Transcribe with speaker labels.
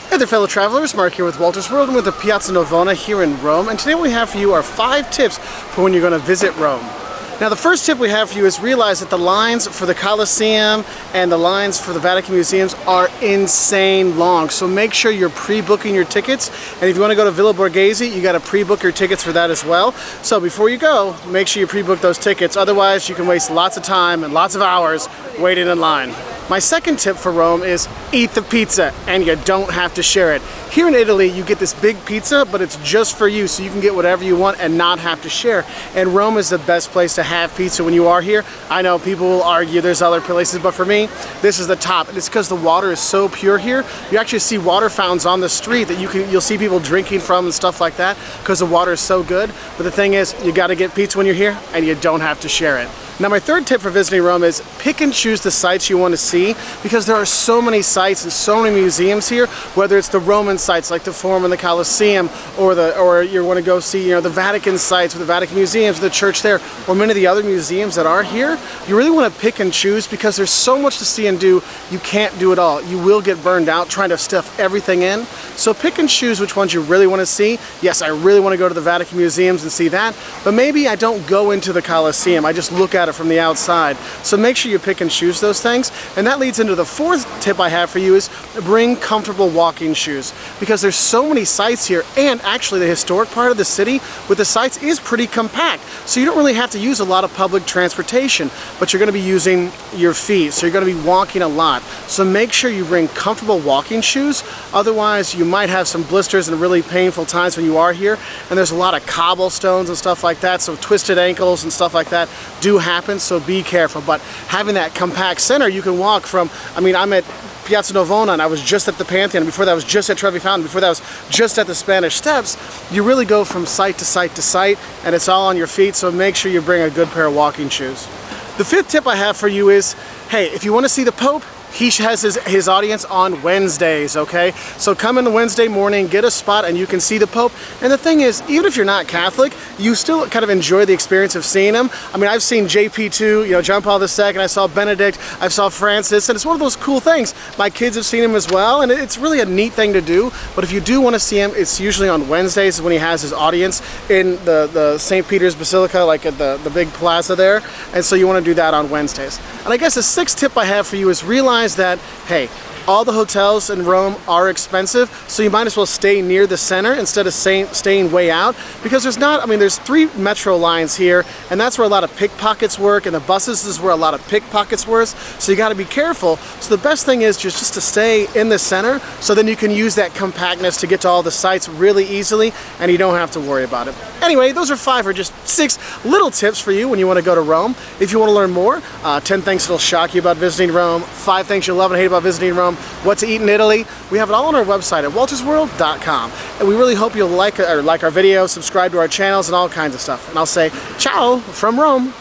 Speaker 1: Hey there fellow travelers, Mark here with Wolters World and with the Piazza Navona here in Rome, and today what we have for you are 5 tips for when you're going to visit Rome. Now the first tip we have for you is realize that the lines for the Coliseum and the lines for the Vatican Museums are insane long, so make sure you're pre-booking your tickets, and if you want to go to Villa Borghese, you got to pre-book your tickets for that as well. So before you go, make sure you pre-book those tickets, otherwise you can waste lots of time and lots of hours waiting in line. My second tip for Rome is eat the pizza, and you don't have to share it. Here in Italy, you get this big pizza, but it's just for you, so you can get whatever you want and not have to share. And Rome is the best place to have pizza when you are here. I know people will argue there's other places, but for me, this is the top. And it's because the water is so pure here. You actually see water fountains on the street that you'll see people drinking from and stuff like that because the water is so good. But the thing is, you got to get pizza when you're here, and you don't have to share it. Now my third tip for visiting Rome is pick and choose the sites you want to see, because there are so many sites and so many museums here, whether it's the Roman sites like the Forum and the Coliseum, or you want to go see the Vatican sites with the Vatican Museums, the church there, or many of the other museums that are here. You really want to pick and choose because there's so much to see and do, you can't do it all. You will get burned out trying to stuff everything in. So pick and choose which ones you really want to see. Yes, I really want to go to the Vatican Museums and see that, but maybe I don't go into the Coliseum, I just look at it from the outside. So make sure you pick and choose those things. And that leads into the fourth tip I have for you is bring comfortable walking shoes, because there's so many sites here, and actually the historic part of the city with the sites is pretty compact. So you don't really have to use a lot of public transportation, but you're going to be using your feet, so you're going to be walking a lot. So make sure you bring comfortable walking shoes, otherwise you might have some blisters and really painful times when you are here. And there's a lot of cobblestones and stuff like that, so twisted ankles and stuff like that do happen, so be careful. But having that compact center, you can walk from, I'm at Piazza Navona, and I was just at the Pantheon. Before that I was just at Trevi Fountain. Before that I was just at the Spanish Steps. You really go from site to site to site, and it's all on your feet, so make sure you bring a good pair of walking shoes. The fifth tip I have for you is, hey, if you want to see the Pope, he has his audience on Wednesdays, okay? So come in Wednesday morning, get a spot, and you can see the Pope. And the thing is, even if you're not Catholic, you still kind of enjoy the experience of seeing him. I've seen JP2, John Paul II, I saw Benedict, I saw Francis, and it's one of those cool things. My kids have seen him as well, and it's really a neat thing to do. But if you do want to see him, it's usually on Wednesdays when he has his audience in the St. Peter's Basilica, like at the big plaza there. And so you want to do that on Wednesdays. And I guess the sixth tip I have for you is realize that, hey, all the hotels in Rome are expensive, so you might as well stay near the center instead of staying way out, because there's 3 metro lines here, and that's where a lot of pickpockets work, and the buses is where a lot of pickpockets work, so you got to be careful. So the best thing is just to stay in the center, so then you can use that compactness to get to all the sites really easily, and you don't have to worry about it. Anyway, those are 5 or just 6 little tips for you when you want to go to Rome. If you want to learn more, 10 things that'll shock you about visiting Rome, 5 things you'll love and hate about visiting Rome, what to eat in Italy. We have it all on our website at woltersworld.com. And we really hope you'll like our videos, subscribe to our channels, and all kinds of stuff. And I'll say ciao from Rome.